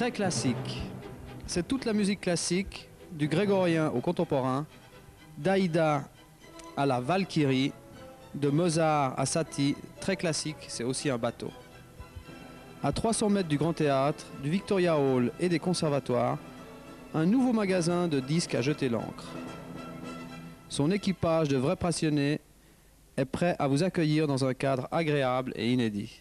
Très classique. C'est toute la musique classique, du grégorien au contemporain, d'Aïda à la Valkyrie, de Mozart à Satie. Très classique, c'est aussi un bateau. À 300 mètres du Grand Théâtre, du Victoria Hall et des conservatoires, un nouveau magasin de disques a jeté l'ancre. Son équipage de vrais passionnés est prêt à vous accueillir dans un cadre agréable et inédit.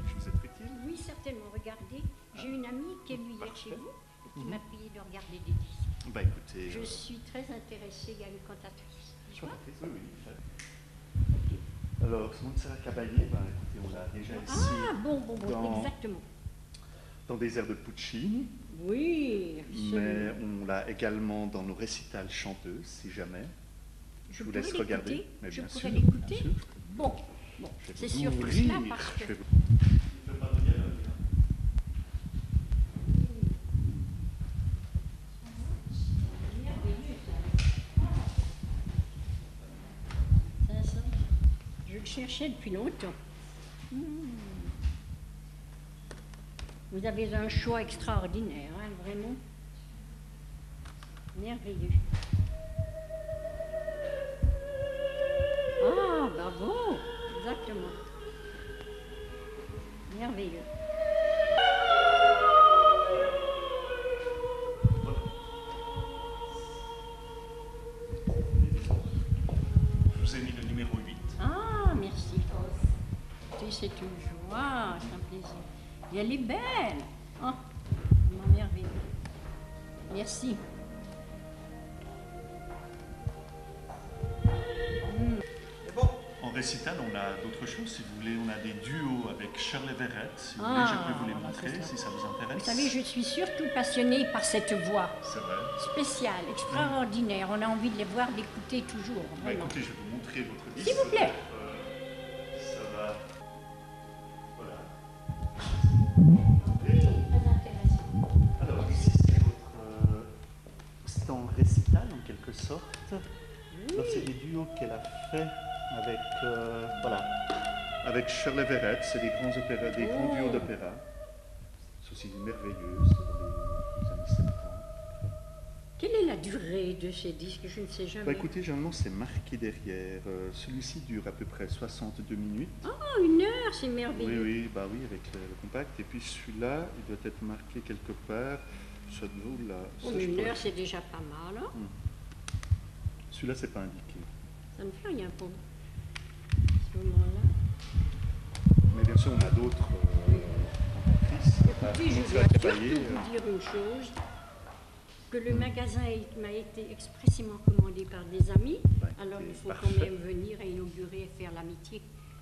Je vous être utile? Oui, certainement. Regardez, j'ai une amie qui est venue hier chez vous et qui m'a prié de regarder des disques. Bah écoutez... Je suis très intéressée, il y a une cantatrice. Tu vois? Oui, oui. Alors, Montserrat Caballé, bah, écoutez, on l'a déjà ici. Ah, bon, exactement. Dans des airs de Puccini. Oui, absolument. Mais on l'a également dans nos récitals chanteuses, si jamais. Je vous laisse regarder. Mais je bien pourrais sûr, l'écouter. bien sûr. Bon, c'est sûr que ouvrir. cela parce que... Je le cherchais depuis longtemps. Vous avez un choix extraordinaire, hein, vraiment. Merveilleux. Ah, bravo, exactement. Merveilleux. Je vous ai mis le numéro 8. Ah, merci. C'est une joie, c'est un plaisir. Et elle est belle. Oh, merveilleux. Merci. En récital, on a d'autres choses, si vous voulez. On a des duos avec Shirley Verrett. Si vous voulez, je peux vous les montrer, si ça vous intéresse. Vous savez, je suis surtout passionnée par cette voix. C'est vrai. Spéciale, extraordinaire. On a envie de les voir, d'écouter toujours. Bah, Vraiment. écoutez, je vais vous montrer votre disque. S'il vous plaît. Ça va. Voilà. Très intéressant. Alors, ici, c'est votre... c'est en récital, en quelque sorte. Alors, c'est des duos qu'elle a fait avec... voilà. Avec Shirley Verrett. C'est des grands opéras, des grands duos d'opéra. C'est aussi merveilleux. C'est dans les années 70. Quelle est la durée de ces disques? Je ne sais jamais. Bah, écoutez, généralement, c'est marqué derrière. Celui-ci dure à peu près 62 minutes. Oh, 1 heure, c'est merveilleux. Oui, bah oui, avec le compact. Et puis celui-là, il doit être marqué quelque part. Ça doit là. Oh, 1 heure, c'est déjà pas mal. Hein? Celui-là, c'est pas indiqué. Ça ne fait rien pour ce moment-là. Mais bien sûr, on a d'autres cantatrices. Écoutez, je dois surtout vous dire une chose, que le magasin m'a été expressément commandé par des amis, alors il faut quand même venir et inaugurer et faire l'amitié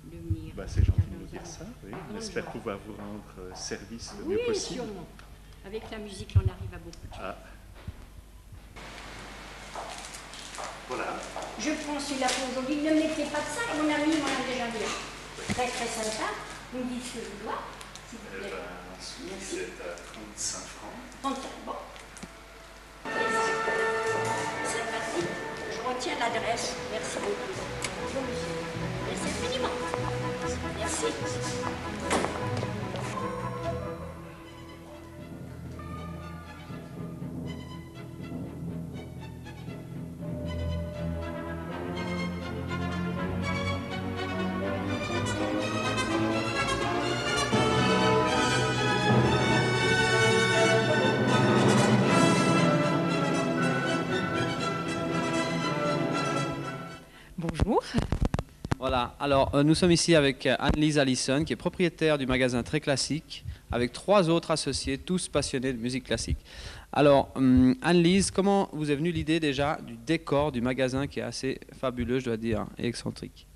de venir. Bah, c'est gentil de nous dire ça, oui. On espère pouvoir vous rendre service le mieux possible. Oui, sûrement. Avec la musique, on arrive à beaucoup de choses. Voilà. Je prends celui-là pour aujourd'hui. Ne mettez pas de ça, mon ami m'en a déjà dit. Très très sympa. Vous me dites ce que je dois, s'il vous plaît. Celui-ci est à 35 francs. 35, bon. Sympathique. Je retiens l'adresse. Merci beaucoup. Merci infiniment. Merci. Bonjour. Voilà, alors nous sommes ici avec Anne-Lise Allison, qui est propriétaire du magasin Très Classique, avec 3 autres associés, tous passionnés de musique classique. Alors, Anne-Lise, comment vous est venue l'idée déjà du décor du magasin qui est assez fabuleux, je dois dire, et excentrique?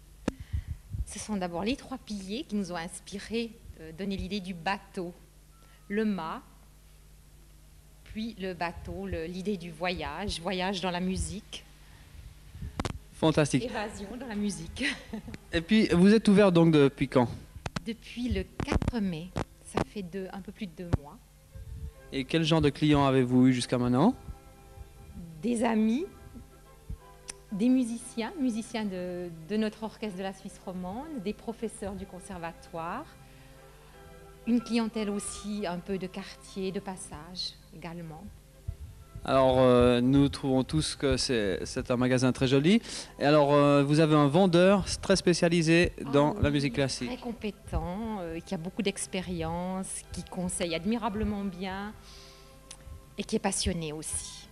Ce sont d'abord les 3 piliers qui nous ont inspiré, donné l'idée du bateau. Le mât, puis le bateau, l'idée du voyage, voyage dans la musique. Fantastique. Évasion dans la musique. Et puis, vous êtes ouvert donc depuis quand? Depuis le 4 mai, ça fait un peu plus de 2 mois. Et quel genre de clients avez-vous eu jusqu'à maintenant? Des amis, des musiciens de notre orchestre de la Suisse romande, des professeurs du conservatoire, une clientèle aussi un peu de quartier, de passage également. Alors, nous trouvons tous que c'est un magasin très joli. Et alors, vous avez un vendeur très spécialisé dans la musique classique. Très compétent, qui a beaucoup d'expérience, qui conseille admirablement bien et qui est passionné aussi.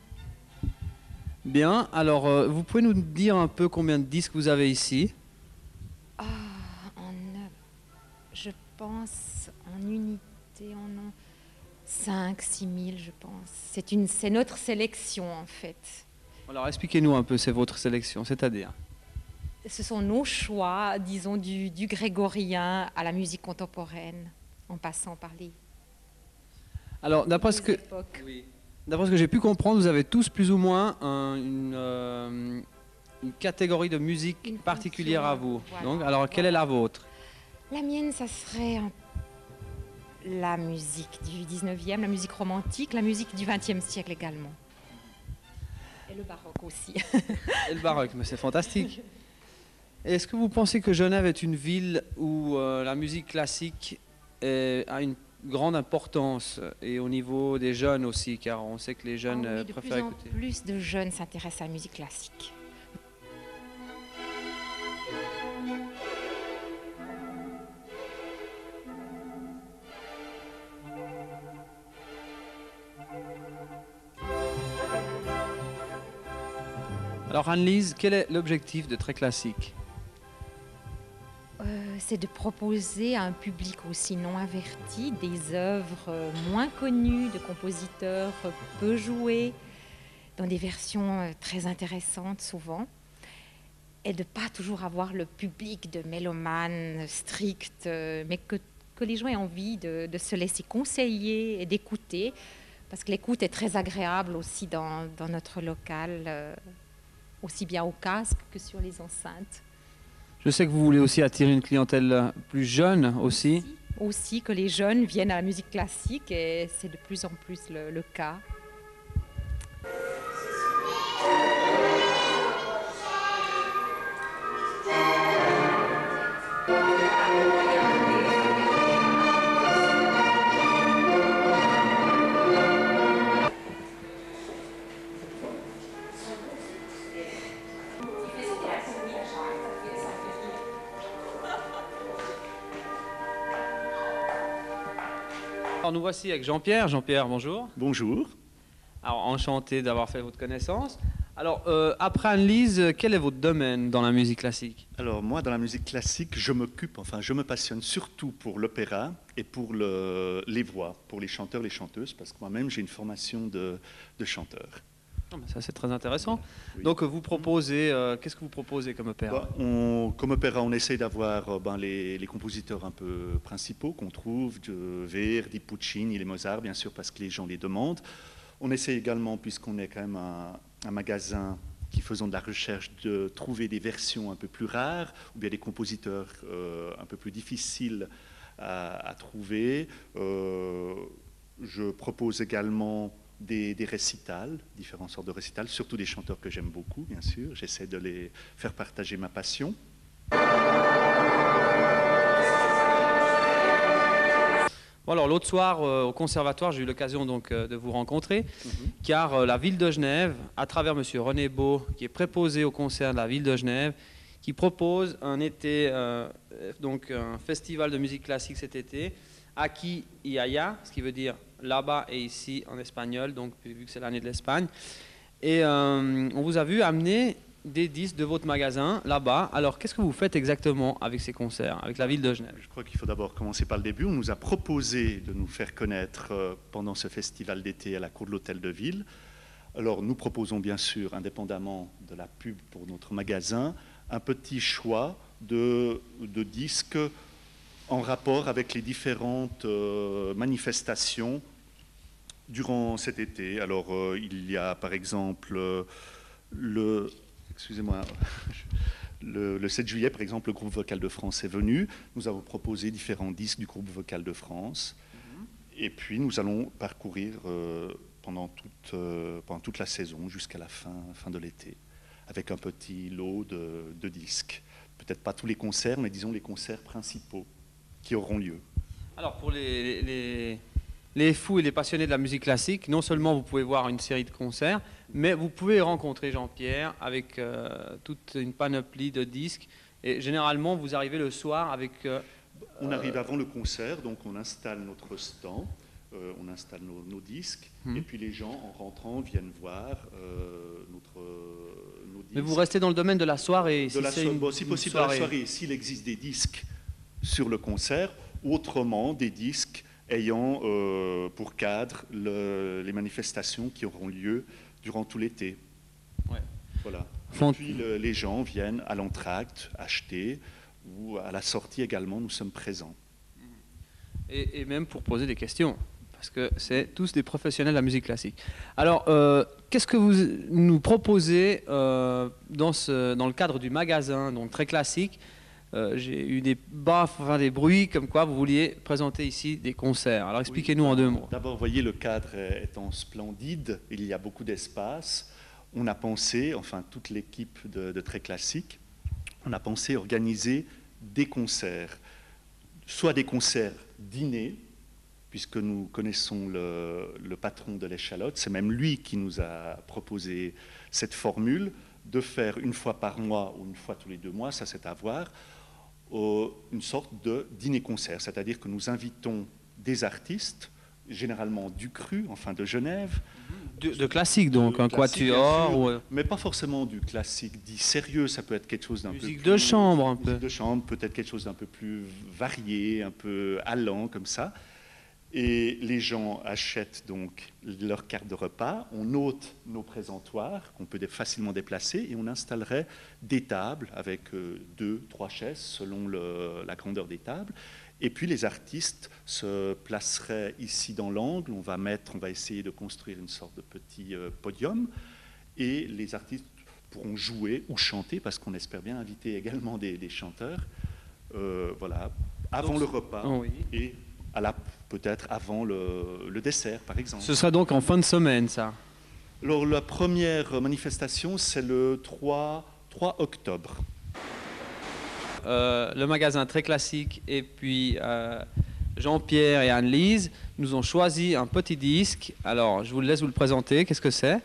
Bien, alors, vous pouvez nous dire un peu combien de disques vous avez ici? Je pense en unité, en 5 000, 6 000, je pense. C'est notre sélection, en fait. Alors, expliquez-nous un peu, c'est votre sélection, c'est-à-dire? Ce sont nos choix, disons, du grégorien à la musique contemporaine, en passant par les... Alors, d'après ce que j'ai pu comprendre, vous avez tous plus ou moins une catégorie de musique particulière à vous. Voilà. Donc, alors, quelle est la vôtre? La mienne, ça serait la musique du 19e, la musique romantique, la musique du 20e siècle également. Et le baroque aussi. Et le baroque, mais c'est fantastique. Est-ce que vous pensez que Genève est une ville où la musique classique a une grande importance et au niveau des jeunes aussi, car on sait que les jeunes préfèrent écouter. De plus en plus de jeunes s'intéressent à la musique classique. Alors Anne-Lise, quel est l'objectif de Très Classique? C'est de proposer à un public aussi non averti des œuvres moins connues de compositeurs peu joués, dans des versions très intéressantes souvent, et de ne pas toujours avoir le public de mélomanes stricts, mais que les gens aient envie de se laisser conseiller et d'écouter, parce que l'écoute est très agréable aussi dans notre local, aussi bien au casque que sur les enceintes. Je sais que vous voulez aussi attirer une clientèle plus jeune aussi. Aussi que les jeunes viennent à la musique classique et c'est de plus en plus le cas. Alors nous voici avec Jean-Pierre. Jean-Pierre, bonjour. Bonjour. Alors enchanté d'avoir fait votre connaissance. Alors après Anne-Lise, quel est votre domaine dans la musique classique? Alors moi, dans la musique classique, je me passionne surtout pour l'opéra et pour les voix, pour les chanteurs, les chanteuses, parce que moi-même j'ai une formation de chanteur. Ça c'est très intéressant. Oui. Donc vous proposez, qu'est-ce que vous proposez comme opéra? Comme opéra, on essaie d'avoir les compositeurs un peu principaux qu'on trouve, de Verdi, Puccini, les Mozart, bien sûr, parce que les gens les demandent. On essaie également, puisqu'on est quand même un magasin qui faisons de la recherche, de trouver des versions un peu plus rares, ou bien des compositeurs un peu plus difficiles à trouver. Je propose également des récitals, différentes sortes de récitals, surtout des chanteurs que j'aime beaucoup, bien sûr. J'essaie de les faire partager ma passion. Bon, alors l'autre soir au conservatoire, j'ai eu l'occasion donc de vous rencontrer, car la ville de Genève, à travers Monsieur René Beau, qui est préposé au concert de la ville de Genève, qui propose un été, donc un festival de musique classique cet été, Aquí y allá, ce qui veut dire là-bas et ici en espagnol, donc vu que c'est l'année de l'Espagne. Et on vous a vu amener des disques de votre magasin là-bas. Alors, qu'est-ce que vous faites exactement avec ces concerts, avec la ville de Genève? Je crois qu'il faut d'abord commencer par le début. On nous a proposé de nous faire connaître pendant ce festival d'été à la cour de l'Hôtel de Ville. Alors, nous proposons bien sûr, indépendamment de la pub pour notre magasin, un petit choix de disques en rapport avec les différentes manifestations durant cet été. Alors, il y a par exemple le 7 juillet, par exemple, le groupe vocal de France est venu. Nous avons proposé différents disques du groupe vocal de France. Et puis, nous allons parcourir pendant toute la saison jusqu'à la fin de l'été. avec un petit lot de disques. Peut-être pas tous les concerts, mais disons les concerts principaux qui auront lieu. Alors pour les fous et les passionnés de la musique classique, non seulement vous pouvez voir une série de concerts, mais vous pouvez rencontrer Jean-Pierre avec toute une panoplie de disques. Et généralement, vous arrivez le soir avec... on arrive avant le concert, donc on installe notre stand, on installe nos disques, et puis les gens, en rentrant, viennent voir nos disques. Mais vous restez dans le domaine de la soirée. Si possible, dans la soirée, s'il existe des disques sur le concert, ou autrement des disques ayant pour cadre les manifestations qui auront lieu durant tout l'été. Ouais. Voilà. Et puis les gens viennent à l'entracte acheter, ou à la sortie également, nous sommes présents. Et même pour poser des questions, parce que c'est tous des professionnels de la musique classique. Alors, qu'est-ce que vous nous proposez dans le cadre du magasin, donc très classique? J'ai eu des baffes, enfin des bruits, comme quoi vous vouliez présenter ici des concerts. Alors expliquez-nous en 2 mots. D'abord, voyez, le cadre étant splendide, il y a beaucoup d'espace. On a pensé, enfin toute l'équipe de Très Classique, on a pensé organiser des concerts, soit des concerts dîners, puisque nous connaissons le patron de l'Échalote, c'est même lui qui nous a proposé cette formule, de faire une fois par mois ou une fois tous les 2 mois, ça c'est à voir, une sorte de dîner-concert, c'est-à-dire que nous invitons des artistes, généralement du cru, enfin de Genève. De classique donc, un quatuor mais pas forcément du classique dit sérieux, ça peut être quelque chose d'un peu musique de chambre un peu. Musique de chambre, peut-être quelque chose d'un peu plus varié, un peu allant comme ça. Et les gens achètent donc leur carte de repas, on ôte nos présentoirs qu'on peut facilement déplacer et on installerait des tables avec 2, 3 chaises selon la grandeur des tables. Et puis les artistes se placeraient ici dans l'angle, on va essayer de construire une sorte de petit podium et les artistes pourront jouer ou chanter parce qu'on espère bien inviter également des chanteurs, voilà, avant le repas et peut-être avant le dessert, par exemple. Ce sera donc en fin de semaine, ça? Alors, la première manifestation, c'est le 3 octobre. Le magasin Très Classique et puis Jean-Pierre et Anne-Lise nous ont choisi un petit disque. Alors, je vous laisse vous le présenter. Qu'est-ce que c'est?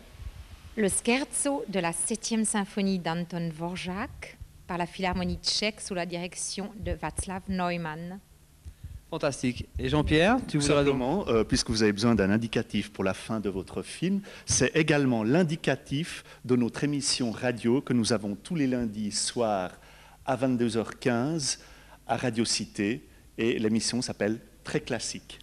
Le scherzo de la 7e symphonie d'Anton Dvořák par la Philharmonie tchèque sous la direction de Václav Neumann. Fantastique. Et Jean-Pierre, tu voudrais simplement, puisque vous avez besoin d'un indicatif pour la fin de votre film, c'est également l'indicatif de notre émission radio que nous avons tous les lundis soirs à 22h15 à Radio Cité, et l'émission s'appelle Très Classique.